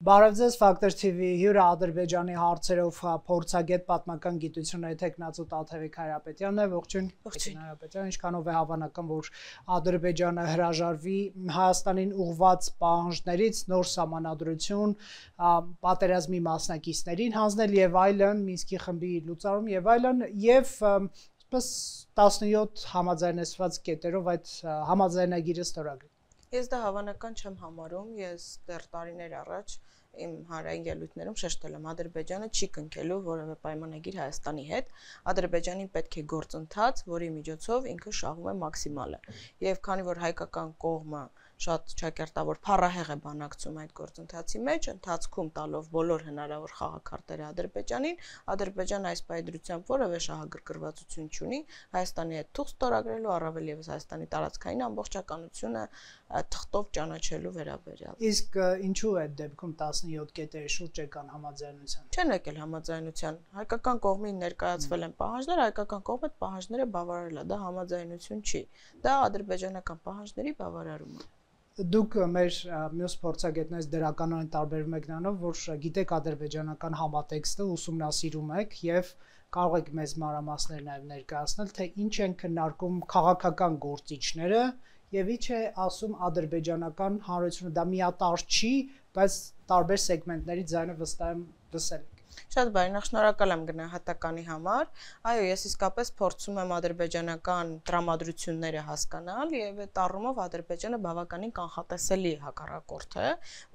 Բարև ձեզ, Factor TV հյուրը Ադրբեջանի հարցերով փորձագետ պատմական գիտությունների տեխնացու Տաթևիկ Հայրապետյանն է, ողջույն Հայրապետյան, ինչքանով է հավանական, որ Ադրբեջանը հրաժարվի Հայաստանին ուղղված պահանջներից նոր սահմանադրություն, պատերազմի մասնակիցներին հանձնել եւ այլն, Մինսկի խմբի լուծարում եւ այլն, եւ 17 համաձայնեցված կետերով այդ համաձայնագիրը ստորագրել։ Ես դա հավանական չեմ համարում, ես դեռ տարիներ առաջ իմ հանրային ելույթներում շեշտել եմ Ադրբեջանը չի կնքելու որևէ պայմանագիր Հայաստանի հետ, Ադրբեջանին պետք է գործընթաց, որի միջոցով ինքը շահում է մաքսիմալը։ Եվ քանի որ հայկական կողմը շատ ճակերտավոր փառահեղ է բանակցում այդ գործընթացի մեջ, ընթացքում տալով բոլոր հնարավոր խաղաքարտերը Ադրբեջանին, Ադրբեջանը այս պայդրությամբ որևէ շահագրգռվածություն չունի Հայաստանի հետ թուղթ ստորագրելու, առավել եւս Հայաստանի տարածքային ամբողջականությունը թղթով ճանաչելու վերաբերյալ։ Իսկ ինչու է դեպքում 17 կետերի շուրջ եկան համաձայնության։ Չեն եկել համաձայնության։ Հայկական կողմին ներկայացվել են պահանջներ, հայկական կողմը այդ պահանջները բավարարել է, դա համաձայնություն չի։ Դա ադրբեջանական պահանջների բավարարում է։ Դուք մեր մյուս փորձագետներից դրականորեն տարբերվում եք նրանով, որ գիտեք ադրբեջանական համատեքստը, ուսումնասիրում եք եւ կարող եք մեզ մանրամասներ նաեւ ներկայացնել, թե ինչ են քննարկում քաղաքական գործիչները եւ ինչ է ասում ադրբեջանական հանրությունը, դա միատարր չի, բայց տարբեր սեգմենտների ձայնը վստահ եմ լսել եք։ Շատ բարի, շնորհակալ եմ գնահատականի համար։ Այո, ես իսկապես փորձում եմ ադրբեջանական տրամադրությունները հասկանալ եւ այդ առումով Ադրբեջանը բավականին կանխատեսելի հակառակորդ է,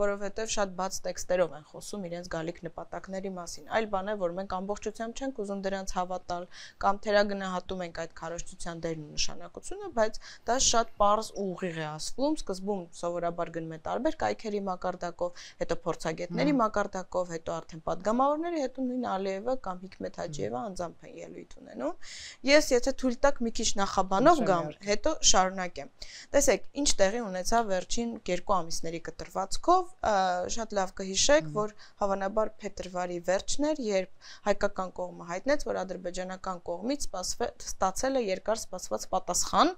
որովհետեւ շատ բաց տեքստերով են խոսում իրենց գալիք նպատակների մասին։ Այլ բան է, որ մենք ամբողջությամբ չենք ուզում դրանց հավատալ կամ թերագնահատում ենք այդ քարոզչության դերն ու նշանակությունը, բայց դա շատ պարզ ու ուղիղ է ասվում, սկզբում սովորաբար գնում է տարբեր կայքերի մակարդակով, հետո փորձագետների մակարդակով, հետո արդեն падգամավորների հետո նույն Ալիևը կամ Հիկմետ Հաջիևը անձամբ են ելույթ ունենում։ Ես եթե թույլ տաք մի քիչ նախաբանով գամ, հետո շարունակեմ։ Տեսեք, ինչ տեղի ունեցավ վերջին 2 ամիսների կտրվածքով, շատ լավ կհիշեք, որ հավանաբար փետրվարի վերջն էր, երբ հայկական կողմը հայտնեց, որ ադրբեջանական կողմից ստացել է երկար սպասված պատասխան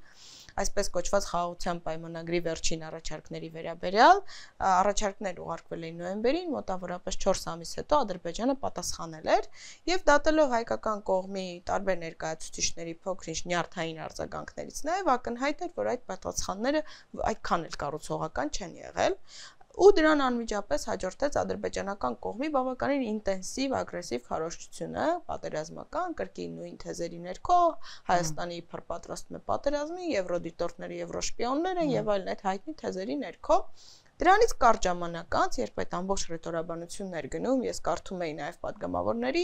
այսպես կոչված խաղաղության պայմանագրի վերջին առաջարկների վերաբերյալ, առաջարկներ ուղարկվել էին նոյեմբերին, մոտավորապես 4 ամիս հետո Ադրբեջանը պատասխանել էր եւ դատելով հայկական կողմի տարբեր ներկայացուցիչների փոքր-ինչ նյարդային արձագանքներից նաեւ ակնհայտ էր, որ այդ պատասխանները այդքան էլ կառուցողական չեն եղել։ Ու դրան անմիջապես հաջորդեց ադրբեջանական կողմի բավականին ինտենսիվ ագրեսիվ քարոզչությունը, պատերազմական, կրկին նույն թեզերի ներքո, Հայաստանի իբր պատրաստում է պատերազմի, եվրոդիտորդները, եվրոշպիոններ են եւ այլն այդ հայտնի թեզերի ներքո։ Դրանից կարճ ժամանակ անց, երբ այդ ամբողջ ռետորաբանություններ գնում, ես կարդում էի նաև падգամավորների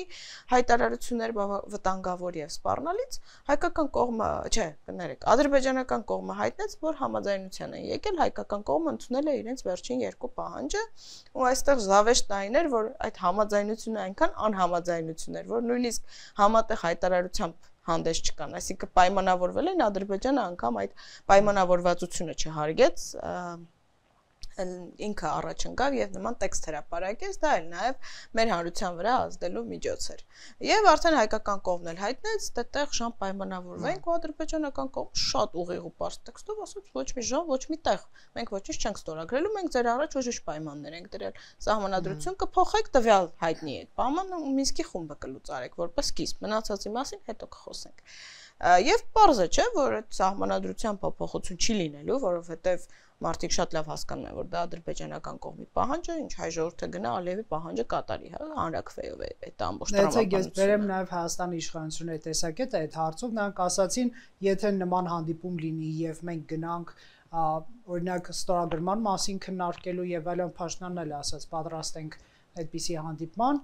հայտարարություններ վտանգավոր եւ սպառնալից, հայկական կողմը, չէ, կներեք, ադրբեջանական կողմը հայտնեց, որ համաձայնության են եկել, հայկական կողմը ընդունել է իրենց վերջին 2 պահանջը, ու այստեղ զավեշտն այն էր, որ այդ համաձայնությունը այնքան անհամաձայնություն էր, որ նույնիսկ համատեղ հայտարարությամբ հանդես չկան, այսինքն պայմանավորվել են Ադրբեջանը անգամ այդ պայմանավորվածությունը չհարգեց, ինքը առաջ ընկավ եւ նման տեքստ հրապարակեց, դա էլ նաեւ մեր հանրության վրա ազդելու միջոց էր։ Եվ արդեն հայկական կողմն էլ հայտնեց, դեռ շան պայմանավորվենք, ու ադրբեջանական կողմը շատ ուղիղ ու պարզ տեքստով ասաց ոչ մի ժամ, ոչ մի տեղ։ Մենք ոչինչ չենք ստորագրելու, մենք ձեր առաջ ուժիշ պայմաններ ենք դրել։ Սահմանադրություն կփոխեք, տվյալ հայտնի է։ Պայմանը Մինսկի խումբը կլուծարեք որպես սկիզբ, մնացածի մասին հետո կխոսենք։ Եվ պարզ է, չէ, որ այդ սահմանադրության փոփոխություն չի լինելու, որովհետեւ մարդիկ շատ լավ հասկանում են, որ դա ադրբեջանական կողմի պահանջ է, ինչ հայ ժողովուրդը գնա Ալիևի պահանջը կատարի, հա, հանրակրվեով է այդ ամբողջ տրամաբանությունը։ Ես բերեմ նաև Հայաստանի իշխանությունների տեսակետը այդ հարցով, նրանք ասացին, եթե նման հանդիպում լինի եւ մենք գնանք օրինակ ստորագրման մասին քննարկելու եւ այլն, Փաշինյանն էլ ասաց, պատրաստ ենք այդպիսի հանդիպման,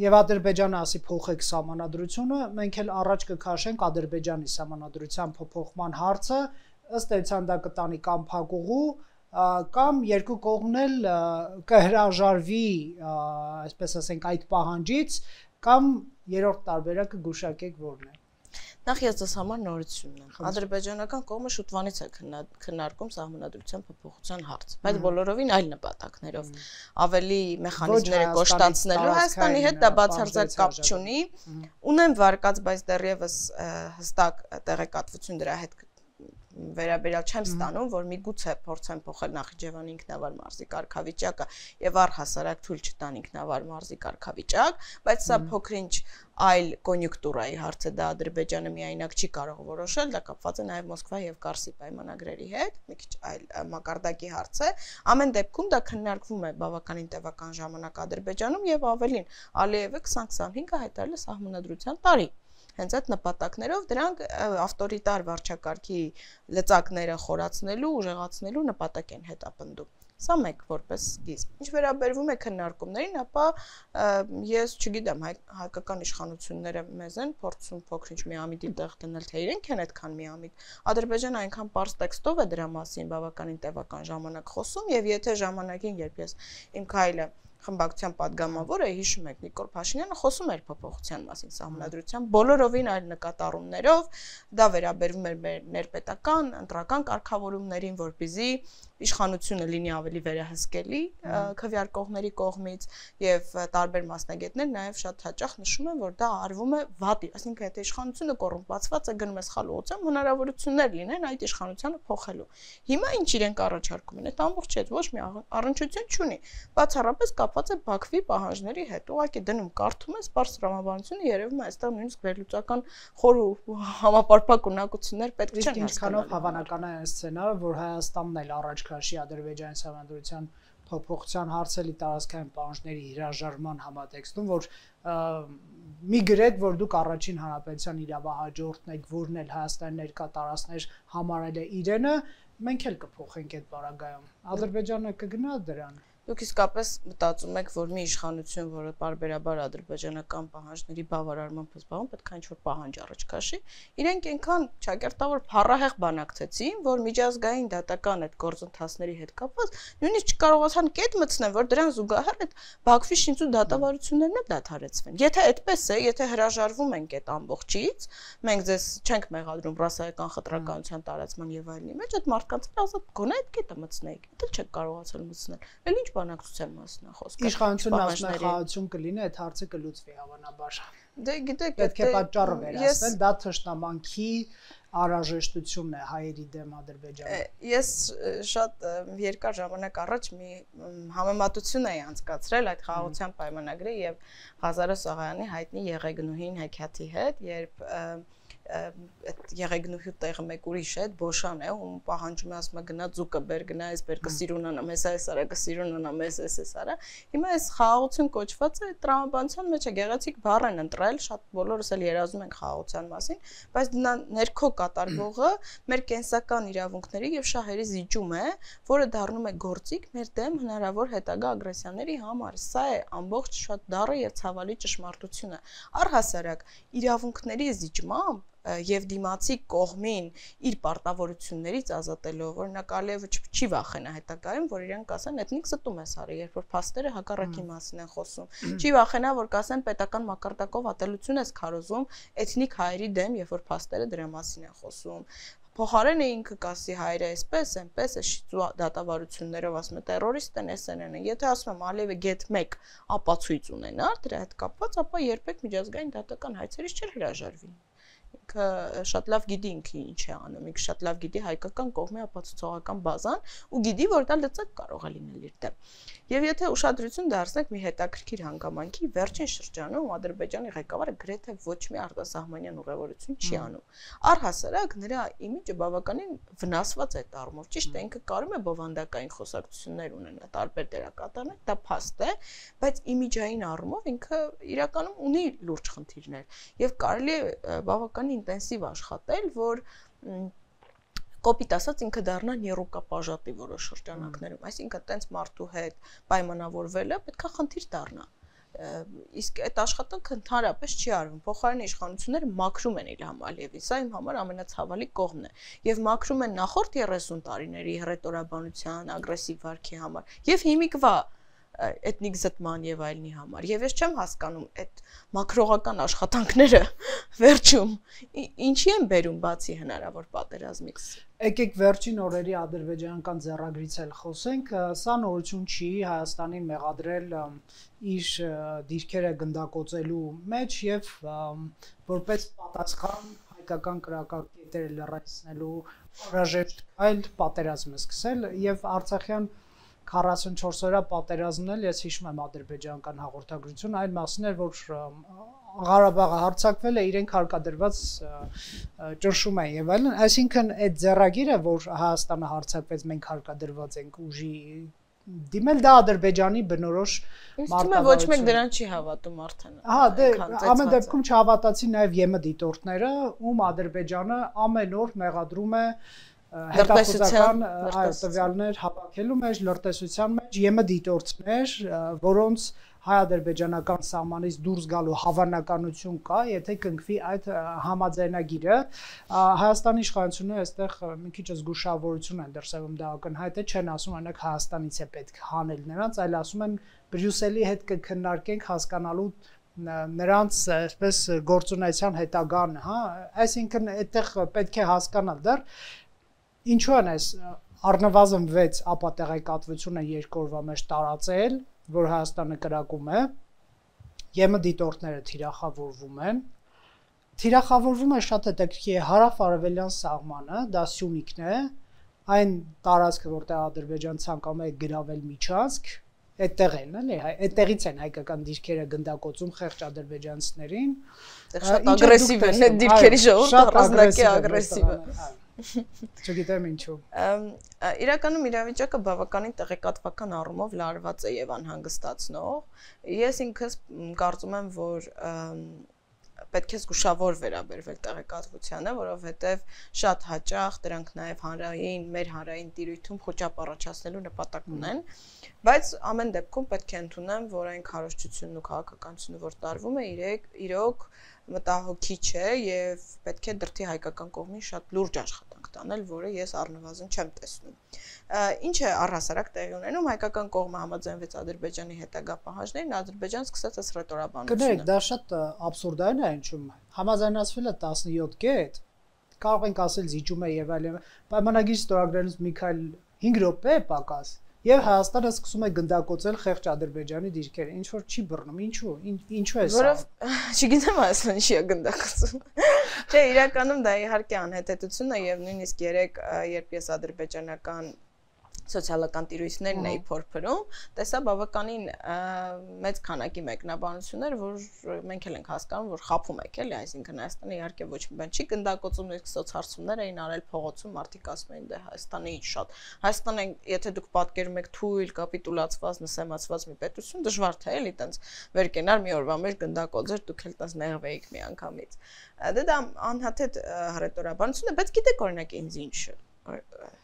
եւ Ադրբեջանը ասի փոխեք սահմանադրությունը, մենք էլ առաջ կքաշենք Ադրբեջանի սահմանադրության փոփոխման հարցը, ըստ էության դա կտանի կամ փակուղու կամ երկու կողմն էլ կհրաժարվի, այսպես ասենք, այդ պահանջից կամ երրորդ տարբերակը գուշակեք որն է։ Նախ ես դες համար նորությունն եմ։ Ադրբեջանական կողմը շուտվանից է քննարկում սահմանադրության փոփոխության հարց, բայց բոլորովին այլ նպատակներով, ավելի մեխանիզմները կոշտացնելու, Հայաստանի հետ դա բացարձակ կապ չունի։ Ունեմ վարկած, բայց դեռևս հստակ տեղեկատվություն դրա հետ վերաբերյալ չեմ ստանում, որ միգուցե փորձեն փոխել Նախիջևանի ինքնավար մարզի կարգավիճակը եւ առհասարակ թույլ չտան ինքնավար մարզի կարգավիճակ, բայց սա փոքրինչ այլ կոնյունկտուրայի հարց է, դա Ադրբեջանը միայնակ չի կարող որոշել, դա կապված է նաեւ Մոսկվա եւ Կարսի պայմանագրերի հետ, մի քիչ այլ մակարդակի հարց է։ Ամեն դեպքում դա քննարկվում է բավականին տևական ժամանակ Ադրբեջանում եւ ավելին Ալիևը 2025-ը հայտարարել է սահմանադրության տարի։ Հենց այդ նպատակներով դրանք ավտորիտար վարչակարգի լծակները խորացնելու, ուժեղացնելու նպատակ են հետապնդում։ Սա մեկ որպես սկիզբ։ Ինչ վերաբերվում է քննարկումներին, ապա ես չգիտեմ, հայկական իշխանությունները մեզ են փորձում փոքրինչ միամիտի տեղ դնել, թե իրենք են այդքան միամիտ։ Ադրբեջանը այնքան պարզ տեքստով է դրա մասին բավականին տևական ժամանակ խոսում, եւ եթե ժամանակին, երբ ես իմ քայլը խմբակցության падգամավորը, հիշում եք, Նիկոլ Փաշինյանը խոսում էր փոփոխության մասին սահմանադրության բոլորովին այլ նկատառումներով, դա վերաբերվում էր մեր ներպետական, ընտրական կարգավորումներին, որպեսզի իշխանությունը լինի ավելի վերահսկելի քվեարկողների կողմից եւ տարբեր մասնագետներ նաեւ շատ հաճախ նշում են, որ դա արվում է վատի, այսինքն եթե իշխանությունը կոռումպացված է, գնում է սխալ ուղղությամբ, հնարավորություններ լինեն այդ իշխանությանը փոխելու։ Հիմա ինչ իրենք առաջարկում են, այդ ամբողջ հետ ոչ մի առնչություն չունի, բացառապես կապված է Բաքվի պահանջների հետ։ Ուղղակի դնում կարդում ես, բարձ տրամաբանությունը երևում է այստեղ նույնիսկ վերլուծական խոր ու համապարփակ ունակություններ պետք չեն հասկանալ։ Ինչքանով հավանական է այս սցենարը, որ Հայաստանն էլ առաջ քաշի Ադրբեջանի սահմանադրության փոփոխության հարցերի տարածքային պահանջների հրաժարման համատեքստում, որ մի գրեք, որ դուք առաջին հանրապետության իրավահաջորդն եք, որն էլ Հայաստանի ներկա տարածքներ համարել է իրենը, մենք էլ կփոխենք այդ բaragայում։ Ադրբեջանը կգնա դրան։ Դուք իսկապես մտածում եք, որ մի իշխանություն, որը պարբերաբար ադրբեջանական պահանջների բավարարմամբ զբաղվում, պետք է ինչ-որ պահանջ առաջ քաշի, իրենք այնքան ճակերտավոր փառահեղ բանակցեցին, որ միջազգային դատական այդ գործընթացների հետ կապված նույնիսկ չկարողացան կետ մտցնել, որ դրան զուգահեռ այդ Բաքվի շինծու դատավարություններն էլ դադարեցվեն։ Եթե այդպես է, եթե հրաժարվում ենք այդ ամբողջից, մենք ձեզ չենք մեղադրում ռասայական խտրականության տարածման եւ այլնի մեջ, այդ մարդկանց ազատ գոնե այդ կետը մտցնեիք։ Դա չեք կարողացել մտցնել։ Էլ ինչ բանակցության մասին է խոսքը։ Իշխանությունն ասում է խաղաղություն կլինի, այդ հարցը կլուծվի հավանաբար։ Դե գիտեք, պետք է պատճառը վերացնել, դա թշնամանքի անհրաժեշտությունն է հայերի դեմ Ադրբեջանը։ Ես շատ երկար ժամանակ առաջ մի համեմատություն էի անցկացրել այդ խաղաղության պայմանագրի եւ Ղազարե Սողոյանի հայտնի Եղեգնուհին հեքիաթի հետ, երբ այդ Եղեգնուհու տեղը մեկ ուրիշ է, Բոշան է, ում պահանջում է ասում է գնա ձուկը բեր, գնա այս բեր կսիրունանա, մեզ այս արա կսիրունանա, մեզ այս արա։ Հիմա այս խաղաղություն կոչված է տրամաբանության մեջ է գեղեցիկ բառ են ընտրել, շատ բոլորս էլ երազում ենք խաղաղության մասին, բայց նա ներքո կատարվողը մեր կենսական իրավունքների եւ շահերի զիջում է, որը դառնում է գործիք մեր դեմ հնարավոր հետագա ագրեսիաների համար։ Սա է ամբողջ շատ դառը եւ ցավալի ճշմարտությունը։ Առհասարակ իրավունքների զիջմամբ եւ դիմացի կողմին իր պարտավորություններից ազատելով, օրինակ Ալիևը չի վախենա հետագայում, որ իրենք կասեն էթնիկ ստում ես արի, երբ որ փաստերը հակառակի մասին են խոսում, չի վախենա, որ կասեն պետական մակարդակով ատելություն ես քարոզում էթնիկ հայերի դեմ, երբ որ փաստերը դրա մասին են խոսում։ Փոխարենը ինքը կասի հայրը այսպես, այնպես է շիծու դատավարություններով ասում է terrorist են, SNN են։ Եթե ասում եմ Ալիևը get 1 ապացույց ունենար դրա հետ կապված, ապա երբեք միջազգային դատական հայցերից չէր հրաժարվի։ Ինքը շատ լավ գիտի ինքը ինչ է անում, ինքը շատ լավ գիտի հայկական կողմի ապացուցողական բազան ու գիտի, որ դա լծակ կարող է լինել իր դեմ։ Եվ եթե ուշադրություն դարձնենք մի հետաքրքիր հանգամանքի, վերջին շրջանում Ադրբեջանի ղեկավարը գրեթե ոչ մի արտասահմանյան ուղևորություն չի անում։ Առհասարակ նրա իմիջը բավականին վնասված է առումով։ Ճիշտ է, ինքը կարող է բովանդակային խոսակցություններ ունենալ տարբեր դերակատարներ, դա փաստ է, բայց իմիջային առումով ինքը իրականում ունի լուրջ խնդիրներ եւ կարելի է բավականին ինտենսիվ աշխատել, որ կոպիտ ասած ինքը դառնա ներուկապաժատի որոշ շրջանակներում, այսինքն տենց մարդու հետ պայմանավորվելը պետքա խնդիր դառնա։ Իսկ այդ աշխատանքը ընդհանրապես չի արվում։ Փոխարենը իշխանությունները մաքրում են Իլհամ Ալիևին, սա իմ համար ամենացավալի կողմն է։ Եվ մաքրում են նախորդ 30 տարիների հռետորաբանության, ագրեսիվ վարքի համար, եւ հիմիկվա էթնիկ զտման եւ այլնի համար։ Եվ ես չեմ հասկանում այդ մակրողական աշխատանքները վերջում ինչի են բերում բացի հնարավոր պատերազմից։ Եկեք վերջին օրերի ադրբեջանական ձեռագրից էլ խոսենք, սա նորություն չի Հայաստանին մեղադրել իր դիրքերը գնդակոծելու մեջ եւ որպես պատասխան հայկական կրակակետերը լրացնելու անհրաժեշտ այլ պատերազմը սկսել եւ Արցախյան 44 օրյա պատերազմն էլ ես հիշում եմ ադրբեջանական հաղորդագրություն այն մասն էր որ Ղարաբաղը հարձակվել է իրենք հարկադրված ճնշում են եւ այլն այսինքն այդ ձեռագիրը որ Հայաստանը հարձակվեց մենք հարկադրված ենք ուժի դիմել դա Ադրբեջանի բնորոշ մարտավարություն ոչ մեկ դրան չի հավատում արդեն հա դե ամեն դեպքում չհավատացին նաեւ ԵՄ դիտորդները ում Ադրբեջանը ամեն օր մեղադրում է հետախուզական տվյալներ հավաքելու մեջ լրտեսության մեջ ԵՄ դիտորդներ որոնց հայ-ադրբեջանական սահմանից դուրս գալու հավանականություն կա, եթե կնքվի այդ համաձայնագիրը, Հայաստանի իշխանությունները այստեղ մի քիչ զգուշավորություն են դրսևորում դա ակնհայտ է, չեն ասում այնակ Հայաստանից է պետք հանել նրանց, այլ ասում են Բրյուսելի հետ կքննարկենք հասկանալու նրանց այսպես գործունեության հետագան, հա, այսինքն այդտեղ պետք է հասկանալ դեռ ինչու են այս առնվազն 6 ապատեղեկատվությունը երկու օրվա մեջ տարածել որ Հայաստանը կրակում է, ԵՄ դիտորդները թիրախավորվում են, թիրախավորվում է շատ հետաքրքիր հարավ-արևելյան սահմանը, դա Սյունիքն է, այն տարածքը, որտեղ Ադրբեջան ցանկանում է գրավել միջանցք, այդտեղ են, էլի, այդտեղից են հայկական դիրքերը գնդակոծում խեղճ ադրբեջանցիներին, շատ ագրեսիվ են այդ դիրքերի ժողովուրդը, առանձնակի ագրեսիվ է։ Չգիտեմ ինչու։ Իրականում իրավիճակը բավականին տեղեկատվական առումով լարված է եւ անհանգստացնող։ Ես ինքս կարծում եմ, որ պետք է զգուշավոր վերաբերվել տեղեկատվությանը, որովհետեւ շատ հաճախ դրանք նաեւ մեր հանրային տիրույթում խոճապ առաջացնելու նպատակ ունեն, բայց ամեն դեպքում պետք է ընդունեմ, որ այն քարոզչությունն ու քաղաքականությունը, որ տարվում է, իրոք մտահոգիչ է եւ պետք է դրթի հայկական կողմին շատ լուրջ աշխատանք տանել, որը ես առնվազն չեմ տեսնում։ Ինչ է առհասարակ տեղի ունենում, հայկական կողմը համաձայնվեց Ադրբեջանի հետագա պահանջներին, Ադրբեջան սկսեց այս ռետորաբանությունը։ Կներեք, դա շատ աբսուրդային է ինչու՞մ։ Համաձայնացվել է 17 կետ, կարող ենք ասել զիջում է եւ այլն, պայմանագիր ստորագրելուց մի քայլ 5 րոպե է պակաս։ Եվ Հայաստանը սկսում է գնդակոծել խեղճ Ադրբեջանի դիրքերը, ինչ որ չի բռնում, ինչու է սա։ Որով չգիտեմ Հայաստանը չի գնդակոծում։ Չէ, իրականում դա իհարկե անհետեցություն է եւ նույնիսկ երեք երբ ես ադրբեջանական սոցիալական տիրույթներն էի փորփրում, տեսա բավականին մեծ քանակի մեկնաբանություններ, որ մենք էլ ենք հասկանում, որ խափում եք էլի, այսինքն Հայաստանը իհարկե ոչ մի բան չի գնդակոծում, իսկ սոցհարցումներ էին արել փողոցում, մարդիկ ասում էին դե Հայաստանը ինչ շատ։ Հայաստանը, եթե դուք պատկերում եք թույլ, կապիտուլացված, նսեմացված մի պետություն, դժվար թե էլի տենց վեր կենար մի օրվա մեջ գնդակոծեր, դուք էլ տենց նեղվեիք միանգամից։ Դա անհաթեթ հռետորաբանություն է, բայց գիտեք օրինակ ինձ ինչ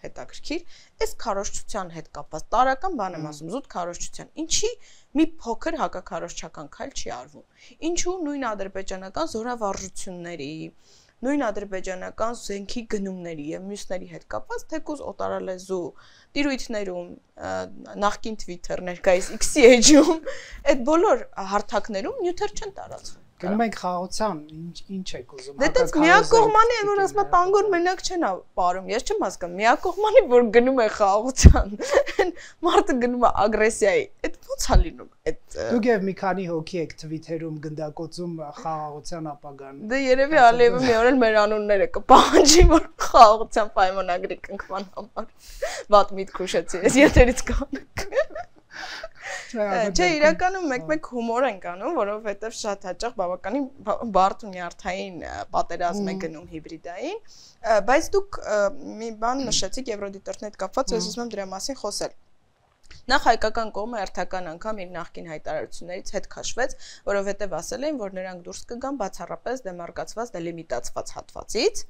հետաքրքիր, այս քարոզչության հետ կապված տարական բան եմ ասում, զուտ քարոզչության, ինչի մի փոքր հակաքարոզչական քայլ չի արվում, ինչու նույն ադրբեջանական զորավարժությունների, նույն ադրբեջանական զենքի գնումների եւ մյուսների հետ կապված թեկուզ օտարալեզու տիրույթներում, նախկին Twitter, ներկայիս X-ի էջում, այդ բոլոր հարթակներում նյութեր չեն տարածվում։ Գնում ենք խաղաղության, ինչ եք ուզում։ Դե դες միակողմանի են, որ ասում է տանգոն մենակ չեն ապարում, ես չեմ հասկանում, միակողմանի, որ գնում է խաղաղության, մարդը գնում է ագրեսիայի, այդ ո՞նց է լինում։ Դուք եւ մի քանի հոգի եք Twitter-ում գնդակոծում խաղաղության ապագան։ Դե երևի Ալիևը մի օր էլ մեր անունները կպահանջի, որ խաղաղության պայմանագրի կնքման համար։ Վատ միտք ուշեցի, ես եթերից կանեք։ Չէ, իրականում մեկ-մեկ հումոր ենք անում, որովհետև շատ հաճախ բավականին բարդ ու նյարդային պատերազմ է գնում հիբրիդային, բայց դուք մի բան նշեցիք Եվրոդիտորդների հետ կապված, ես ուզում եմ դրա մասին խոսել։ Նախ հայկական կողմը հերթական անգամ իր նախկին հայտարարություններից հետ քաշվեց, որովհետև ասել էին, որ նրանք դուրս կգան բացառապես դեմարկացված, դելիմիտացված հատվածից,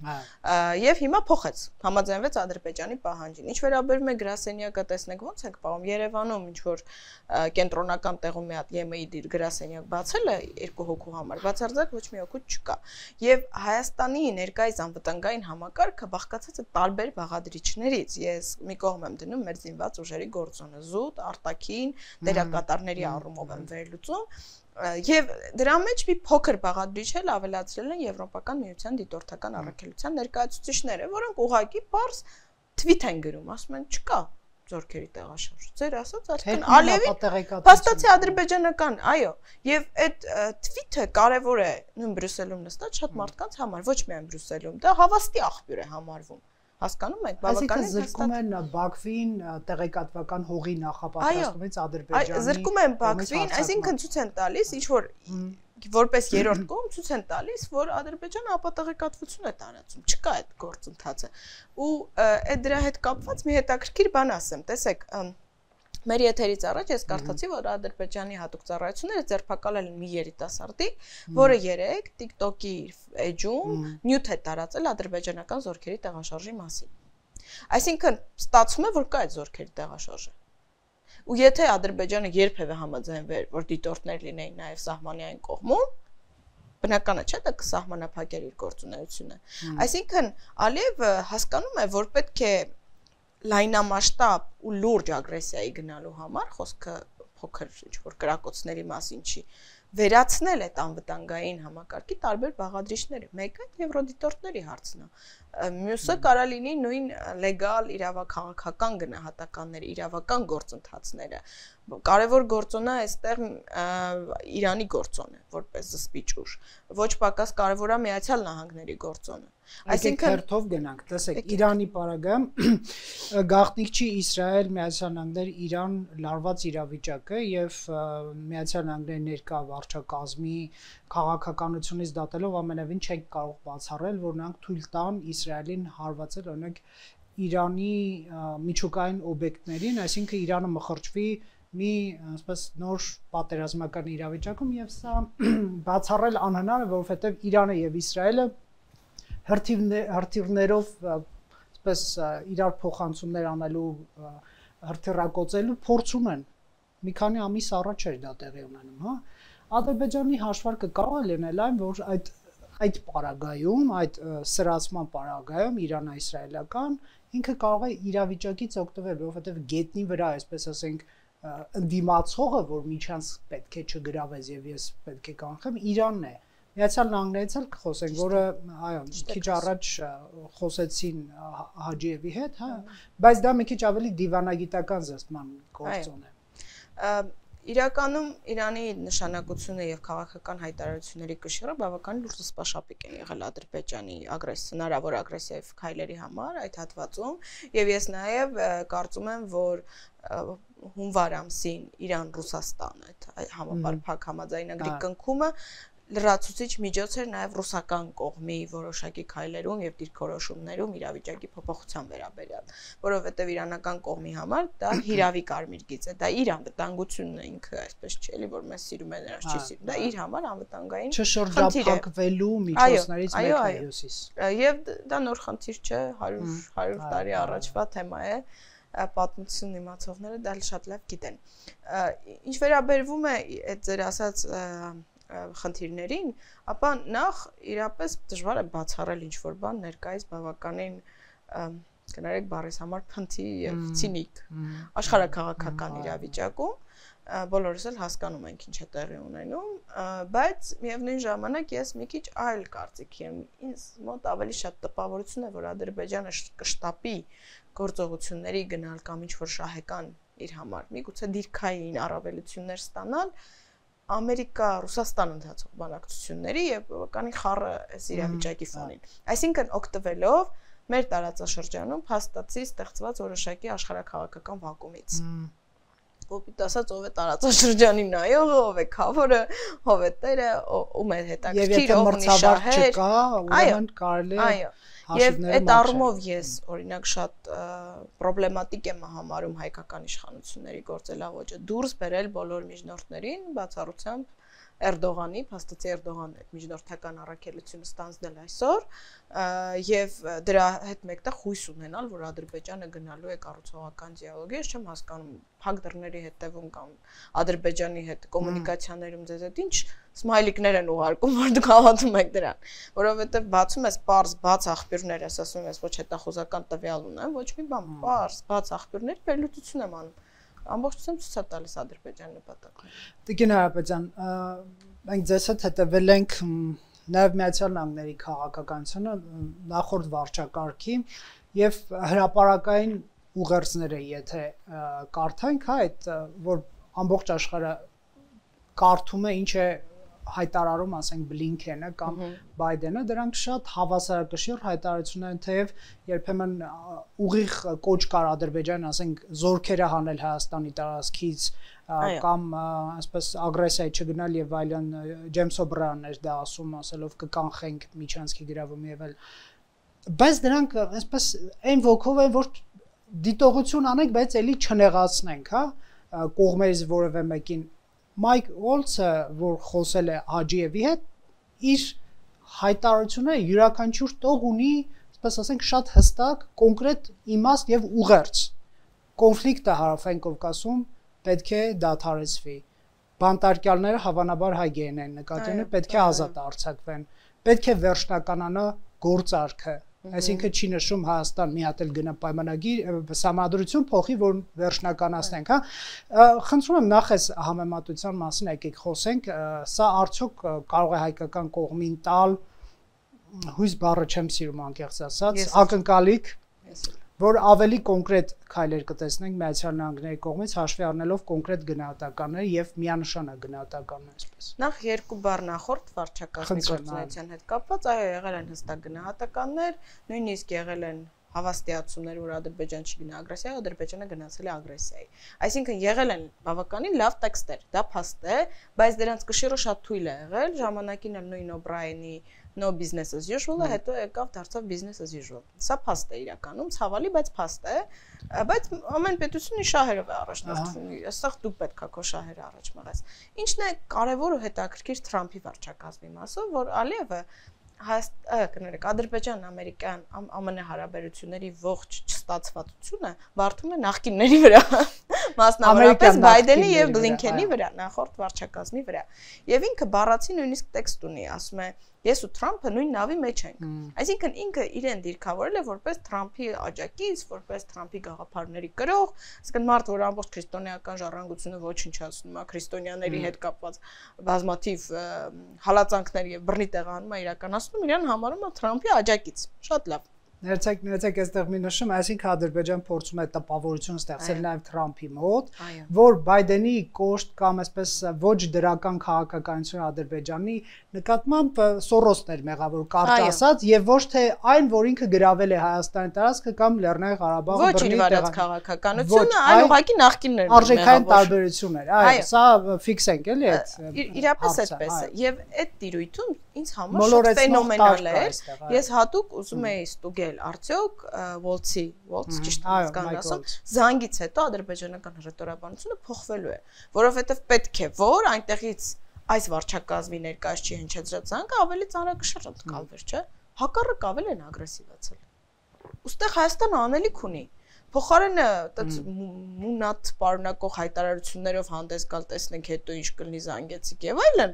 եւ հիմա փոխեց, համաձայնվեց Ադրբեջանի պահանջին։ Ինչ վերաբերում է գրասենյակը, տեսնեք ոնց ենք պահում Երևանում, ինչ որ կենտրոնական տեղում մի հատ ԵՄ-ի գրասենյակ բացել է 2 հոգու համար, բացարձակ ոչ մի օգուտ չկա։ Եվ Հայաստանի ներկայիս անվտանգային համակարգը բաղկացած է տարբեր բաղադրիչներից։ Ես մի կողմ եմ դնում մեր զինված ուժերի գործոնը, զուտ, արտաքին, դերակատարների առումով եմ վերլուծում, եւ դրա մեջ մի փոքր բաղադրիչ էլ ավելացրել են Եվրոպական միության դիտորդական առաքելության ներկայացուցիչները, որոնք ուղղակի բարձ թվիթ են գրում, ասում են չկա, զորքերի տեղաշարժ։ Ձեր ասած արդեն Ալիևի փաստացի ադրբեջանական, այո, եւ այդ թվիթը կարեւոր է նույն Բրյուսելում նստած շատ մարդկանց համար, ոչ միայն Բրյուսելում, դա հավաստի աղբյուր է համարվում։ Հասկանում եք, բավականին զրկում են Բաքվին տեղեկատվական հողի նախապատրաստումից Ադրբեջանի։ Այո, զրկում են Բաքվին, այսինքն ցույց են տալիս, ինչ որ որպես երրորդ կողմ ցույց են տալիս, որ Ադրբեջանը ապատեղեկատվություն է տարածում, չկա այդ գործընթացը։ Ու այդ դրա հետ կապված մի հետաքրքիր բան ասեմ, տեսեք, մեր եթերից առաջ ես կարդացի, որ Ադրբեջանի հատուկ ծառայությունները ձերբակալել են մի երիտասարդի, որը երեք TikTok-ի էջում նյութ է տարածել ադրբեջանական զորքերի տեղաշարժի մասին։ Այսինքն ստացվում է, որ կա այդ զորքերի տեղաշարժը։ Ու եթե Ադրբեջանը երբևէ համաձայնվեր, որ դիտորդներ լինեին նաև սահմանի այն կողմում, բնական է, չէ՞, դա կսահմանափակեր իր գործունեությունը։ Այսինքն Ալիևը հասկանում է, որ պետք է լայնամասշտաբ ու լուրջ ագրեսիայի գնալու համար, խոսքը փոքր ինչ-որ կրակոցների մասին չի, վերացնել այդ անվտանգային համակարգի տարբեր բաղադրիչները։ Մեկը եվրոդիտորդների հարցն է։ Մյուսը կարա լինի նույն լեգալ իրավաքաղաքական գնահատականները, իրավական գործընթացները։ Կարևոր գործոնը այստեղ Իրանի գործոնը, որպես զսպիչ ուժ։ Ոչ պակաս կարևոր է Միացյալ Նահանգների գործոնը։ Այսինքն հերթով գնանք, տեսեք, Իրանի պարագայում գաղտնիք չի Իսրայել, Միացյալ Նահանգներ, Իրան լարված իրավիճակը եւ Միացյալ Նահանգների ներկա վարչակազմի քաղաքականությունից դատելով ամենևին չենք կարող բացառել, որ նրանք թույլ տան Իսրայելին հարվածել օրինակ Իրանի միջուկային օբյեկտներին, այսինքն Իրանը մխրճվի մի ասես նոր պատերազմական իրավիճակում եւ սա բացառել անհնար է, որովհետեւ Իրանը եւ Իսրայելը հրթիռներով ասես իրար փոխանցումներ անելու հրթիռակոծելու փորձ ունեն։ Մի քանի ամիս առաջ էր դա տեղի ունենում, հա։ Ադրբեջանի հաշվարկը կարող է լինել այն, որ այդ պարագայում, այդ սրացման պարագայում իրանա-իսրայելական ինքը կարող է իրավիճակից օգտվել, որովհետև գետնի վրա, այսպես ասենք, ընդդիմացողը, որ միջանց պետք է չգրավես եւ ես պետք է կանխեմ, Իրանն է։ Միացյալ Նահանգներից էլ կխոսենք, որը այո, քիչ առաջ խոսեցին Հաջիևի հետ, հա, բայց դա մի քիչ ավելի դիվանագիտական զսպման գործոն է։ Իրականում Իրանի նշանակությունը եւ քաղաքական հայտարարությունների կշիռը բավական լուրջ սպաշապիկ են եղել Ադրբեջանի հնարավոր ագրեսիվ քայլերի համար այդ հատվածում եւ ես նաեւ կարծում եմ, որ հունվար ամսին Իրան-Ռուսաստան այդ համապարփակ համաձայնագրի կնքումը լրացուցիչ միջոց էր նաև ռուսական կողմի որոշակի քայլերում եւ դիրքորոշումներում իրավիճակի փոփոխության վերաբերյալ, որովհետեւ իրանական կողմի համար դա հիրավի կարմիր գիծ է, դա իր անվտանգությունն է ինքը, այսպես չէ՞ էլի, որ մեզ սիրում են, նրանց չի սիրում, դա իր համար անվտանգային չշրջափակվելու միջոցներից մեկն է հյուսիս։ Եւ դա նոր խնդիր չէ, 100 տարի առաջվա թեմա է, պատմությունն իմացողները դա շատ լավ գիտեն։ Ինչ վերաբերվում է այդ ձեր ասած խնդիրներին, ապա նախ իրապես դժվար է բացառել ինչ-որ բան ներկայիս բավականին կներեք բառիս համար փնթի եւ ցինիկ աշխարհակաղակական իրավիճակում բոլորս էլ հասկանում ենք ինչ է տեղի ունենում, բայց միևնույն ժամանակ ես մի քիչ այլ կարծիքի եմ, ինձ մոտ ավելի շատ տպավորություն է, որ Ադրբեջանը կշտապի գործողությունների գնալ կամ ինչ-որ շահեկան իր համար, միգուցե դիրքային առավելություններ ստանալ Ամերիկա-Ռուսաստան ընթացող բանակցությունների եւ բավականին խառը այս իրավիճակի ֆոնին։ Այսինքն օգտվելով մեր տարածաշրջանում փաստացի ստեղծված որոշակի աշխարհակաղակական վակուումից։ Կոպիտ ասած, ով է տարածաշրջանի նայողը, ով է քավորը, ով է տերը, ում է հետաքրքիր, ով ունի շահեր։ Չկա, ուրեմն կարելի է Եվ այդ առումով ես օրինակ շատ պրոբլեմատիկ եմ համարում հայկական իշխանությունների գործելավոճը դուրս բերել բոլոր միջնորդներին բացառությամբ Էրդողանի, փաստացի Էրդողանն այդ միջնորդական առաքելությունը ստանձնել այսօր եւ դրա հետ մեկտեղ հույս ունենալ, որ Ադրբեջանը գնալու է կառուցողական դիալոգի, ես չեմ հասկանում փակ դռների հետևում կամ Ադրբեջանի հետ կոմունիկացիաներում ձեզ հետ ինչ սմայլիկներ են ուղարկում, որ դուք հավատում եք դրան, որովհետեւ բացում ես պարզ բաց աղբյուրներ, ես ասում ես ոչ հետախուզական տվյալ ունեմ, ոչ մի բան, պարզ բաց աղբյուրներ վերլուծություն եմ անում ամբողջությամբ ցույց է տալիս Ադրբեջանի նպատակները։ Տիկին Հարապետյան, մենք ձեզ հետ հետևել ենք նաև Միացյալ Նահանգների քաղաքականությունը նախորդ վարչակարգի եւ հրապարակային ուղերձները եթե կարդանք, հա, այդ որ ամբողջ աշխարհը կարդում է ինչ է հայտարարում, ասենք Բլինքենը կամ Բայդենը, դրանք շատ հավասարակշիռ հայտարարություններ են, թեև երբեմն ուղիղ կոչ կար Ադրբեջան, ասենք զորքերը հանել Հայաստանի տարածքից կամ այսպես ագրեսիայի չգնալ եւ այլն, Ջեյմս Օբրայանն էր դա ասում, ասելով կկանխենք միջանցքի գրավում եւ այլ, բայց դրանք այսպես այն ոգով են, որ դիտողություն անենք, բայց էլի չնեղացնենք, հա, կողմերից որևէ մեկին Մայք Օլցը, որ խոսել է Հաջիևի հետ, իր հայտարարությունը յուրաքանչյուր տող ունի, այսպես ասենք, շատ հստակ, կոնկրետ իմաստ եւ ուղերձ։ Կոնֆլիկտը Հարավային Կովկասում պետք է դադարեցվի։ Բանտարկյալները հավանաբար հայգեն են, նկատի ունի, պետք է ազատ արձակվեն։ Պետք է վերջնականանա գործարքը։ Այսինքն չի նշում Հայաստան մի հատ էլ գնա պայմանագիր, համադրություն փոխի, որ վերջնականացնենք, հա։ Խնդրում եմ նախ այս համեմատության մասին եկեք խոսենք, սա արդյոք կարող է հայկական կողմին տալ, հույս բառը չեմ սիրում անկեղծ ասած, ակնկալիք, որ ավելի կոնկրետ քայլեր կտեսնենք Միացյալ Նահանգների կողմից հաշվի առնելով կոնկրետ գնահատականներ եւ միանշանակ գնահատականներ այսպես։ Նախ երկու բառ նախորդ վարչակազմի գործունեության հետ կապված, այո, եղել են հստակ գնահատականներ, նույնիսկ եղել են հավաստիացումներ, որ Ադրբեջան չգնա ագրեսիայի, Ադրբեջանը գնացել է ագրեսիայի։ Այսինքն եղել են բավականին լավ տեքստեր, դա փաստ է, բայց դրանց կշիռը շատ թույլ է եղել, ժամանակին էլ նույն Օբրայանի no business as usual-ը հետո եկավ դարձավ business as usual։ Սա փաստ է իրականում, ցավալի, բայց փաստ է, բայց ամեն պետությունը շահերով է առաջնորդվում։ Այստեղ դու պետք է քո շահերը առաջ մղես։ Ինչն է կարևոր ու հետաքրքիր Թրամփի վարչակազմի մասը, որ Ալիևը Ադրբեջան-ամերիկյան ԱՄՆ հարաբերությունների ողջ չստացվածությունը բարդում է նախկինների վրա, մասնավորապես Բայդենի եւ Բլինքենի վրա, նախորդ վարչակազմի վրա։ Եվ ինքը բառացի նույնիսկ տեքստ ունի, ասում է ես ու Թրամփը նույն նավի մեջ ենք։ Այսինքն ինքը իրեն դիրքավորել է որպես Թրամփի աջակից, որպես Թրամփի գաղափարների կրող, այսինքն մարդ, որ ամբողջ քրիստոնեական ժառանգությունը ոչնչացնում է, քրիստոնյաների հետ կապված բազմաթիվ հալածանքներ եւ բռնի տեղանում է իրականացնում, իրեն համարում է Թրամփի աջակից։ Շատ լավ։ Ներեցեք այստեղ մի նշում, այսինքն Ադրբեջան փորձում է տպավորություն ստեղծել նաև Թրամփի մոտ, որ Բայդենի կոշտ կամ այսպես ոչ դրական քաղաքականություն Ադրբեջանի նկատմամբ Սորոսն էր մեղավոր կարճ ասած եւ ոչ թե այն, որ ինքը գրավել է Հայաստանի տարածքը կամ Լեռնային Ղարաբաղը բռնի տեղանքում։ Ոչ իր քաղաքականությունը, այլ ուղղակի նախկիններն են։ Արժեքային տարբերություններ, այո, սա ֆիքսենք էլի այդ։ Իրապես այդպես է եւ այդ տիրույթում ինձ համար շատ ֆենոմենալ է։ Ես հատուկ ուզում էի ստուգել արդյոք Woltz ճիշտ հասկանալ ասեմ, զանգից հետո ադրբեջանական հռետորաբանությունը փոխվելու է, որովհետև պետք է որ այնտեղից այս վարչակազմի ներկայացուցիչ հնչեցրած զանգը ավելի ծանրակշիռ ընկալվեր, չէ՞։ Հակառակ ավելի են ագրեսիվացել։ Ոստեղ Հայաստանը անելիք ունի։ Փոխարենը մունատ պարունակող հայտարարություններով հանդես գալ տեսնենք հետո ինչ կլինի զանգեցիկ եւ այլն,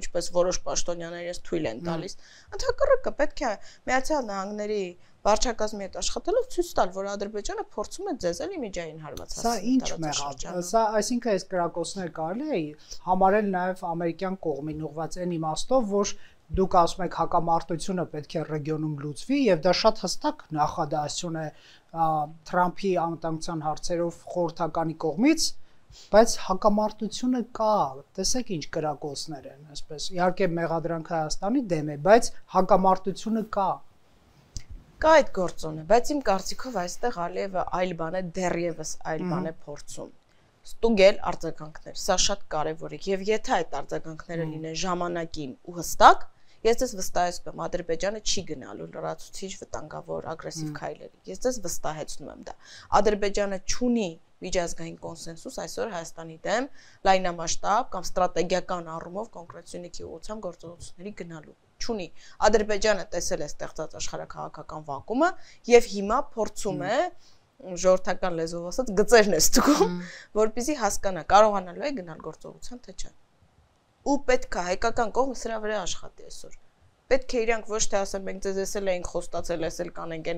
ինչպես որոշ պաշտոնյաներ ես թույլ են տալիս։ Ընդհակառակը պետք է Միացյալ Նահանգների վարչակազմի հետ աշխատելով ցույց տալ, որ Ադրբեջանը փորձում է ձեզել իմիջային հարված հասնել։ Սա ինչ մեղավ։ Սա այսինքն այս կրակոցներ կարելի է համարել նաեւ ամերիկյան կողմին ուղղված այն իմաստով, որ դուք ասում եք հակամարտությունը պետք է ռեգիոնում լուծվի եւ դա շատ հստակ նախադասություն է Թրամփի անվտանգության հարցերով խորհրդականի կողմից, բայց հակամարտությունը կա, տեսեք ինչ կրակոցներ են, այսպես։ Իհարկե մեղադրանքը Հայաստանի դեմ է, բայց հակամարտությունը կա։ Կա այդ գործոնը, բայց իմ կարծիքով այստեղ Ալիևը այլ բան է, դեռևս այլ բան է փորձում։ Ստուգել արձագանքներ, սա շատ կարևոր է, եւ եթե այդ արձագանքները լինեն ժամանակին ու հստակ, ես ձեզ վստահեցնում եմ, Ադրբեջանը չի գնալու լրացուցիչ վտանգավոր ագրեսիվ քայլերի։ Ես ձեզ վստահեցնում եմ դա։ Ադրբեջանը չունի միջազգային կոնսենսուս այսօր Հայաստանի դեմ լայնամասշտաբ կամ ստրատեգիական առումով կոնկրետ ուղղությամբ գործողությունների գնալու չունի։ Ադրբեջանը տեսել է ստեղծած աշխարհակաղակական վակումը եւ հիմա փորձում է ժողովրդական լեզվով ասած գծերն է ստուգում, որպեսզի հասկանա կարողանալու է գնալ գործողության թե չէ։ Ու պետք է հայկական կողմը սրա վրա աշխատի այսօր։ Պետք է իրանք ոչ թե ասեն մենք ձեզ էսել էինք խոստացել, էսել կանենք,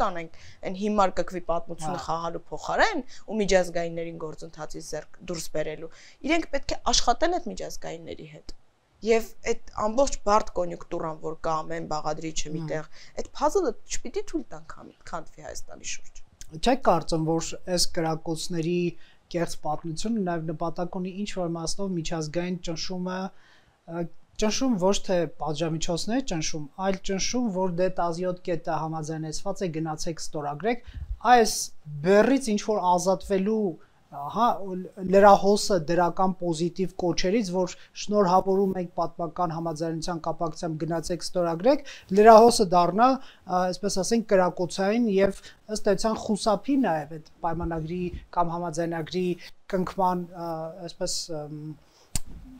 կանենք, այն հիմար կկվի պատմությունը խաղալու փոխարեն ու միջազգայիններին գործընթացից դուրս բերելու։ Իրենք պետք է աշխատեն այդ միջազգայինների հետ։ Եվ այդ ամբողջ բարդ կոնյունկտուրան, որ կա ամեն բաղադրիչը միտեղ, այդ puzzle-ը չպիտի թույլ տան քանդվի Հայաստանի շուրջ։ Չեք կարծում, որ այս կրակոցների կեղծ պատմությունը նաև նպատակ ունի ինչ որ մասնով միջազգային ճնշում ոչ թե պատժամիջոցներ ճնշում, այլ ճնշում, որ դե 17 կետը համաձայնեցված է, գնացեք ստորագրեք, այս բեռից ինչ որ ազատվելու հա լրահոսը դրական պոզիտիվ կոչերից, որ շնորհավորում ենք պատմական համաձայնության կապակցությամբ գնացեք ստորագրեք, լրահոսը դառնա, այսպես ասենք, կրակոցային եւ ըստ էության խուսափի նաեւ այդ պայմանագրի կամ համաձայնագրի կնքման, այսպես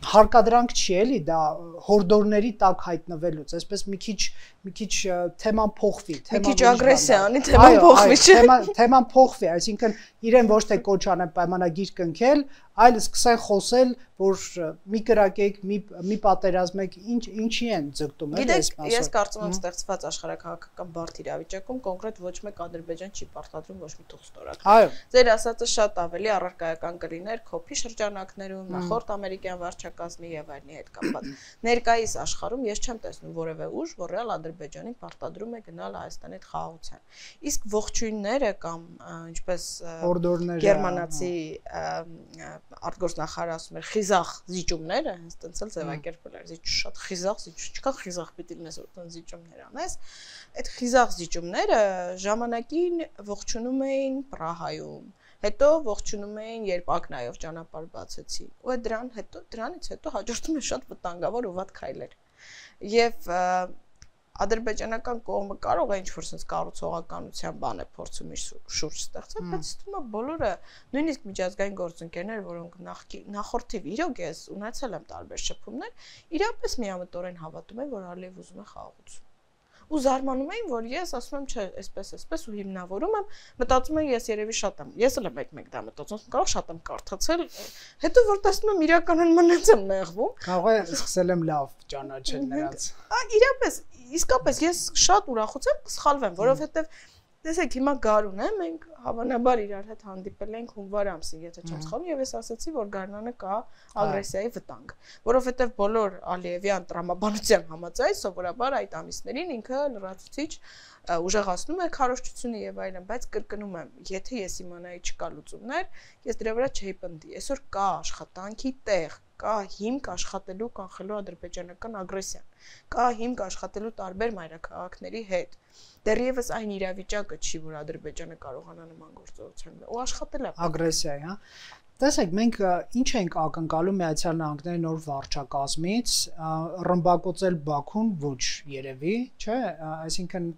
հարկադրանք չի էլի դա հորդորների տակ հայտնվելուց, այսպես մի քիչ թեման փոխվի, մի քիչ ագրեսիա անի, թեման փոխվի, չէ՞։ Թեման փոխվի, այսինքն իրեն ոչ թե կոչ անեն պայմանագիր կնքել, այլ սկսեն խոսել, որ մի կրակեք, մի պատերազմեք, ինչի են ձգտում, էլի այս մասը։ Ես կարծում եմ ստեղծված աշխարհակաղակական բարդ իրավիճակում կոնկրետ ոչ մեկ Ադրբեջան չի պարտադրում ոչ մի թող ստորագրել։ Այո։ Ձեր ասածը շատ ավելի առարկայական կլիներ COP-ի շրջանակներում, նախորդ ամերիկյան վարչակազմի եւ այլնի հետ կապված։ Ներկայիս աշխարհում ես չեմ տեսնում որևէ ուժ, որ ռեալ Ադրբեջանին պարտադրում է գնալ Հայաստանի հետ խաղաղության։ Իսկ ողջույնները կամ ինչպես գերմանացի արտգործնախարարը ասում էր խիզախ զիջումները, հենց տենց էլ ձևակերպել էր, շատ խիզախ զիջում, չկա խիզախ պիտի լինես որ տան զիջումներ անես, այդ խիզախ զիջումները ժամանակին ողջունում էին Պրահայում, հետո ողջունում էին, երբ Ակնայով ճանապարհ բացեցի, ու դրանից հետո հաջորդում է շատ վտանգավոր ու վատ քայլեր։ Եվ ադրբեջանական կողմը կարող է ինչ-որ sense կառուցողականության բան է փորձում իր շուրջ ստեղծել, բայց թվում է բոլորը, նույնիսկ միջազգային գործընկերները, որոնք նախորդիվ իրոք ես ունեցել եմ տարբեր շփումներ, իրապես միամտորեն հավատում են, որ Ալիև ուզում է խաղաղություն։ Ու զարմանում էին, որ ես ասում եմ, չէ, այսպես ու հիմնավորում եմ, մտածում եմ, ես երևի շատ եմ, ես էլ եմ մեկ դա մտածում, կարող շատ եմ կարդացել, հետո որ տեսնում եմ իրականում մնաց եմ նեղվում։ Կարող է սկսել եմ լավ ճանաչել նրանց։ Իրապես, իսկապես ես շատ ուրախությամբ կսխալվեմ, որովհետև տեսեք, հիմա գարուն է, մենք հավանաբար իրար հետ հանդիպել ենք հունվար ամսին, եթե չեմ սխալվում, եւ ես ասացի, որ գարնանը կա ագրեսիայի վտանգ, որովհետեւ բոլոր Ալիևյան տրամաբանության համաձայն սովորաբար այդ ամիսներին ինքը լրացուցիչ ուժեղացնում է քարոզչությունը եւ այլն, բայց կրկնում եմ, եթե ես իմանայի չկա լուծումներ, ես դրա վրա չէի պնդի, այսօր կա աշխատանքի տեղ, կա հիմք աշխատելու կանխելու ադրբեջանական ագրեսիան, կա հիմք աշխատելու տարբեր մայրաքաղաքների հետ։ Դեռևս այն իրավիճակը չի, որ Ադրբեջանը կարողանա նման գործողության գնալ ու աշխատել է ագրեսիայի, հա։ Տեսեք, մենք ինչ ենք ակնկալում Միացյալ Նահանգների նոր վարչակազմից, ռմբակոծել Բաքուն ոչ երևի, չէ, այսինքն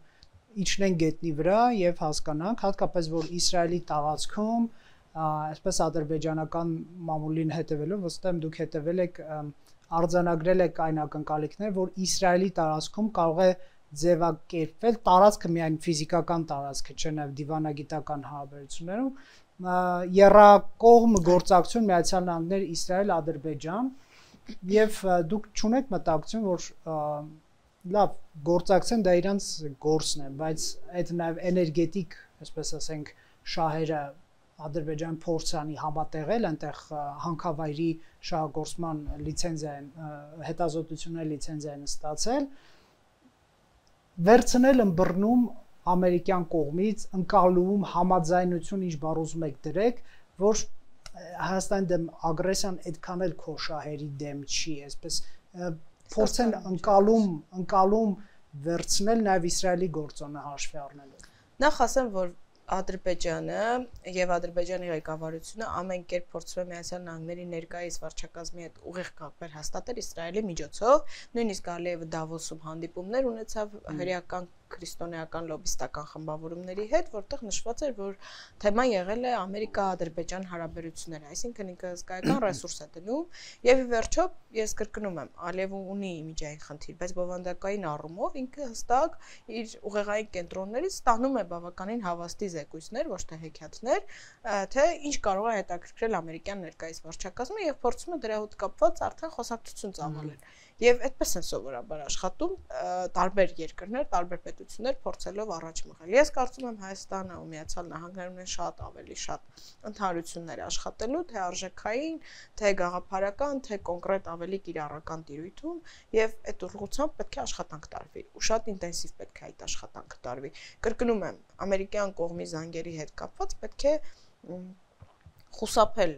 իջնենք գետնի վրա եւ հասկանանք, հատկապես որ Իսրայելի տարածքում, այսպես ադրբեջանական մամուլին հետևելով, վստահ եմ դուք հետևել եք, արձանագրել եք այն ակնկալիքներ, որ Իսրայելի տարածքում կարող է ձևակերպվել տարածքը միայն ֆիզիկական տարածքը, չէ, նաև դիվանագիտական հարաբերություններում եռակողմ գործակցություն Միացյալ Նահանգներ, Իսրայել, Ադրբեջան եւ դուք չունեք մտածում, որ լավ գործակցեն դա իրանց գործն է, բայց այդ նաև էներգետիկ, այսպես ասենք, շահերը Ադրբեջան փորձանի համատեղել, այնտեղ հանքավայրի շահագործման լիցենզիա են, հետազոտությունների լիցենզիա են ստացել, վերցնել ըմբռնում ամերիկյան կողմից, ընկալում համաձայնություն ինչ բառ ուզում եք դրեք, որ Հայաստանի դեմ ագրեսիան այդքան էլ քո շահերի դեմ չի, այսպես փորձեն ընկալում վերցնել նաև Իսրայելի գործոնը հաշվի առնելով։ Նախ ասեմ, որ Ադրբեջանը եւ Ադրբեջանի ղեկավարությունը ամեն կերպ փորձում է Միացյալ Նահանգների ներկայիս վարչակազմի հետ ուղիղ կապեր հաստատել Իսրայելի միջոցով, նույնիսկ Ալիևը Դավոսում հանդիպումներ ունեցավ հրեական քրիստոնեական լոբիստական խմբավորումների հետ, որտեղ նշված էր, որ թեման եղել է Ամերիկա-Ադրբեջան հարաբերությունները, այսինքն ինքը հսկայական ռեսուրս է դնում, եւ ի վերջո ես կրկնում եմ, Ալիևը ունի իմիջային խնդիր, բայց բովանդակային առումով ինքը հստակ իր ուղեղային կենտրոններից ստանում է բավականին հավաստի զեկույցներ, ոչ թե հեքիաթներ, թե ինչ կարող է հետաքրքրել ամերիկյան ներկայիս վարչակազմը եւ փորձում է դրա հետ կապված արդեն խոսակցություն ծավալել։ Եվ այդպես են սովորաբար աշխատում տարբեր երկրներ, տարբեր պետություններ փորձելով առաջ մղել։ Ես կարծում եմ Հայաստանը ու Միացյալ Նահանգներն են շատ ավելի շատ ընդհանրություններ աշխատելու, թե արժեքային, թե գաղափարական, թե կոնկրետ ավելի կիրառական տիրույթում, եւ այդ ուղղությամբ պետք է աշխատանք տարվի։ Ու շատ ինտենսիվ պետք է այդ աշխատանքը տարվի։ Կրկնում եմ, ամերիկյան կողմի զանգերի հետ կապված պետք է խուսափել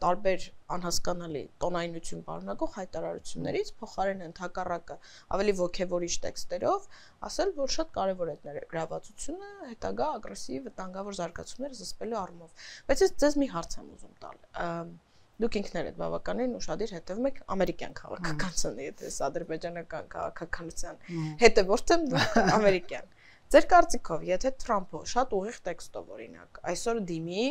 տարբեր անհասկանալի տոնայնություն պարունակող հայտարարություններից, փոխարեն ընդհակառակը ավելի ոգևորիչ տեքստերով ասել, որ շատ կարևոր է ներգրավվածությունը հետագա ագրեսիվ վտանգավոր զարգացումները զսպելու առումով։ Բայց ես ձեզ մի հարց եմ ուզում տալ։ Դուք ինքներդ բավականին ուշադիր հետևում եք ամերիկյան քաղաքականությանը, եթե ադրբեջանական քաղաքականության հետևորդ եմ, դուք ամերիկյան։ Ձեր կարծիքով, եթե Թրամփը շատ ուղիղ տեքստով օրինակ այսօր դիմի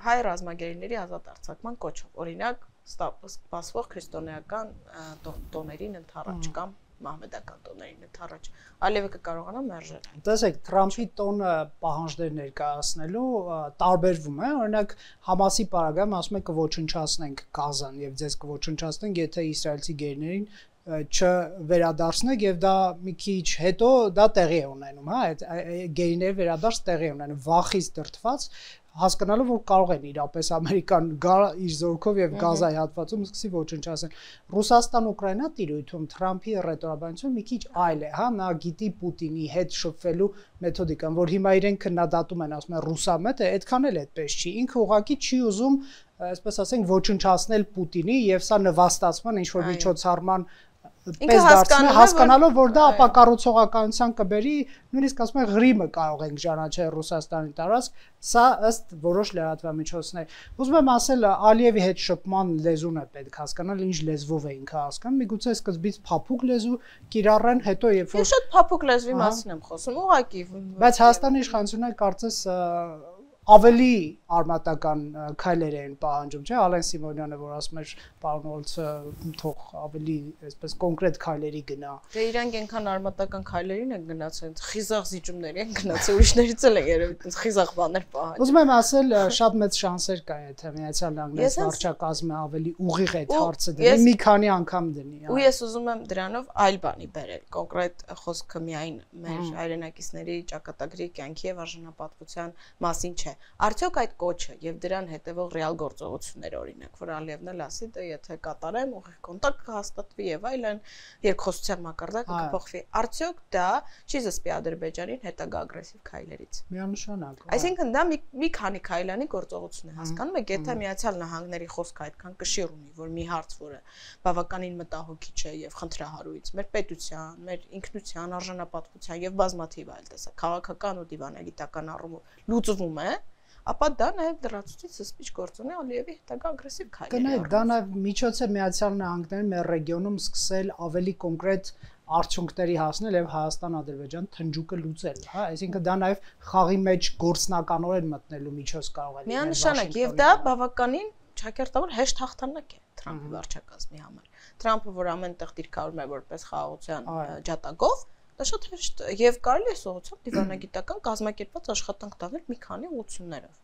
հայ ռազմագերիների ազատ արձակման կոչով, օրինակ սպասվող քրիստոնեական տոներին ընդառաջ կամ մահմեդական տոներին ընդառաջ, այլևս կկարողանա մերժել։ Տեսեք, Թրամփի տոնը պահանջներ ներկայացնելու տարբերվում է, օրինակ Համասի պարագայում ասում է կոչնչացնենք Գազան եւ ձեզ կոչնչացնենք, եթե իսրայելցի գերիներին չվերադարձնեք եւ դա մի քիչ հետո դա տեղի է ունենում, հա, այդ գերիների վերադարձ տեղի է ունենում, վախից դրդված հասկանալով որ կարող են իրապես ամերիկան գա իր զորքով եւ Գազայի հատվածում սկսի ոչնչացնել։ Ռուսաստան-Ուկրաինա տիրույթում Թրամփի ռետորաբանությունը մի քիչ այլ է, հա, նա գիտի Պուտինի հետ շփվելու մեթոդիկան, որ հիմա իրեն քննադատում են, ասում են ռուսամետ է, այդքան էլ այդպես չի։ Ինքը ուղղակի չի ուզում, այսպես ասենք, ոչնչացնել Պուտինի եւ սա նվաստացման ինչ որ միջոցառման պես դարձնել, հասկանալով որ դա ապակառուցողականության կբերի, նույնիսկ ասում են Ղրիմը կարող ենք ճանաչել Ռուսաստանի տարածք, սա ըստ որոշ լրատվամիջոցների։ Ուզում եմ ասել, Ալիևի հետ շփման լեզուն է պետք հասկանալ, ինչ լեզվով է ինքը հասկանում, միգուցե սկզբից փափուկ լեզու կիրառեն, հետո երբ որ Ես շատ փափուկ լեզվի մասին եմ խոսում, ուղղակի։ Բայց Հայաստանի իշխանությունները կարծես ավելի արմատական քայլեր են պահանջում, չէ՞, Ալեն Սիմոնյանը, որ ասում էր, պարոն Օլցը թող ավելի, այսպես կոնկրետ քայլերի գնա։ Դե իրանք այնքան արմատական քայլերին են գնացել, խիզախ զիջումների են գնացել, ուրիշներից էլ են երևի այդպես խիզախ բաներ պահանջում։ Ուզում եմ ասել, շատ մեծ շանսեր կա, եթե Միացյալ Նահանգների վարչակազմը ավելի ուղիղ այդ հարցը դնի, մի քանի անգամ դնի։ Ու ես ուզում եմ դրանով այլ բանի բերել, կոնկրետ խոսքը միայն մեր հայրենակիցների ճակատագրի կյանքի եւ արժանապատվության մասին չէ։ Արդյոք այդ կոչը եւ դրան հետեւող ռեալ գործողություններ օրինակ, որ Ալիևն էլ ասի, դե եթե կատարեմ, ուղիղ կոնտակտ կհաստատվի եւ այլն, երկխոսության մակարդակը կփոխվի։ Արդյոք դա չի զսպի Ադրբեջանին հետագա ագրեսիվ քայլերից։ Միանշանակ։ Այսինքն դա մի քանի քայլանի գործողություն է, հասկանում եք, եթե Միացյալ Նահանգների խոսքը այդքան կշիռ ունի, որ մի հարց, որը բավականին մտահոգիչ է եւ խնդրահարույց մեր պետության, մեր ինքնության, արժանապատվության եւ բազմաթիվ այլ տեսակ քաղաքական ու դիվանագիտական առումով լուծվում է, ապա դա նաև դրացուցիչ զսպիչ գործոն է Ալիևի հետագա ագրեսիվ քայլերի։ Կներեք, դա նաև միջոց է Միացյալ Նահանգներն մեր ռեգիոնում սկսել ավելի կոնկրետ արդյունքների հասնել եւ Հայաստան-Ադրբեջան թնջուկը լուծել, հա, այսինքն դա նաև խաղի մեջ գործնականորեն մտնելու միջոց կարող է լինել։ Միանշանակ, եւ դա բավականին ճակերտավոր հեշտ հաղթանակ է Թրամփի վարչակազմի համար։ Թրամփը, որ ամենտեղ դիրքավորում է որպես խաղաղության ջատագով, դա շատ հեշտ եւ կարելի է սողոցով դիվանագիտական կազմակերպված աշխատանք տանել մի քանի ուղղություններով։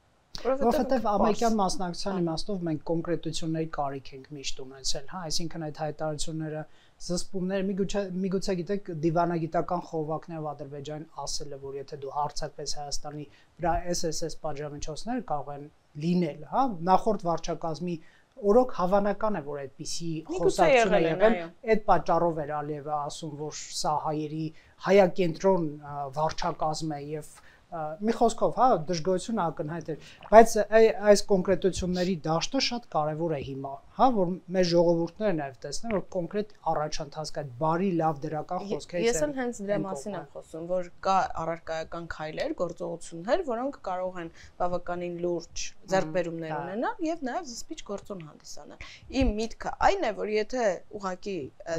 Որովհետեւ ամերիկյան մասնակցության իմաստով մենք կոնկրետությունների կարիք ենք միշտ ունեցել, հա, այսինքն այդ հայտարարությունները, զսպումները, միգուցե գիտեք դիվանագիտական խորհակներով Ադրբեջանին ասել է, որ եթե դու հարձակվես Հայաստանի վրա, SSS պատժամիջոցները կարող են լինել, հա, նախորդ վարչակազմի օրոք հավանական է, որ այդպիսի խոսակցություն է եղել, այդ պատճառով էր Ալիևը ասում, որ սա հայերի հայակենտրոն վարչակազմ է եւ մի խոսքով, հա, դժգոհությունը ակնհայտ է, բայց այս կոնկրետությունների դաշտը շատ կարևոր է հիմա, հա, որ մեր ժողովուրդները նաև տեսնեն, որ կոնկրետ առաջընթաց կա, բարի, լավ դրական խոսքերից են։ Ես էլ հենց դրա մասին եմ խոսում, որ կա առարկայական քայլեր, գործողություններ, որոնք կարող են բավականին լուրջ ձեռքբերումներ ունենալ եւ նաեւ զսպիչ գործոն հանդիսանալ։ Իմ միտքը այն է, որ եթե ուղակի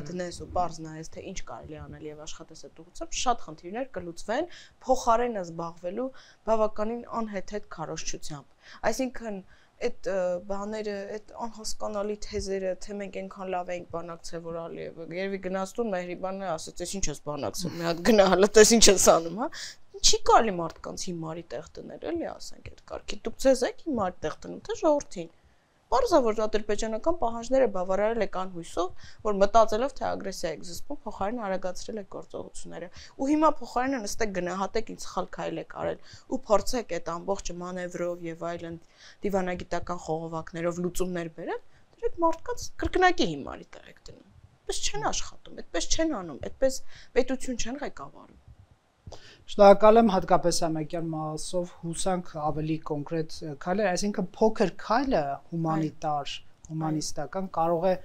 դնես ու բարձ նայես, թե ինչ կարելի անել եւ աշխատես այդ ուղղությամբ, շատ խնդիրներ կլուծվեն, փոխարենը զբաղվելու բավականին անհեթեթ քարոզչությամբ։ Այսինքն այդ բաները, այդ անհասկանալի թեզերը, թե մենք այնքան լավ ենք բանակցել, որ Ալիևը երևի գնացտուն Մեհրիբանը ասաց, «Էս ինչ ես բանակցում, մի հատ գնա հələ տես ինչ ես անում», հա։ Չի կարելի մարդկանց հիմարի տեղ դնել, էլի ասենք այդ կարգի։ Դուք ձեզ եք հիմարի տեղ դնում, թե ժողովրդին։ Պարզավոր ադրբեջանական պահանջները բավարարել է անհույսով, որ մտածելով թե ագրեսիա եք զսպում, փոխարենը արագացրել եք գործողությունները։ Ու հիմա փոխարենը նստեք գնահատեք ինչ սխալ քայլ եք արել ու փորձեք այդ ամբողջը մանևրով եւ այլն դիվանագիտական խողովակներով լուծումներ բերել, դրեք մարդկանց կրկնակի հիմարի տեղ եք դնում։ Այդպես չեն աշխատում, այդպես չեն անում, այդպես պետություն չեն ղեկավարում։ Շնորհակալ եմ հատկապես ամեկյան մասով հուսանք ավելի կոնկրետ քայլեր, այսինքն փոքր քայլը հումանիտար, հումանիստական կարող է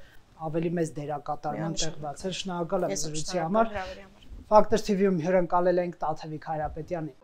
ավելի մեծ դերակատարման տեղ բացել։ Շնորհակալ եմ զրույցի համար։ Factor TV-ում հյուրընկալել ենք Տաթևիկ Հայրապետյանին։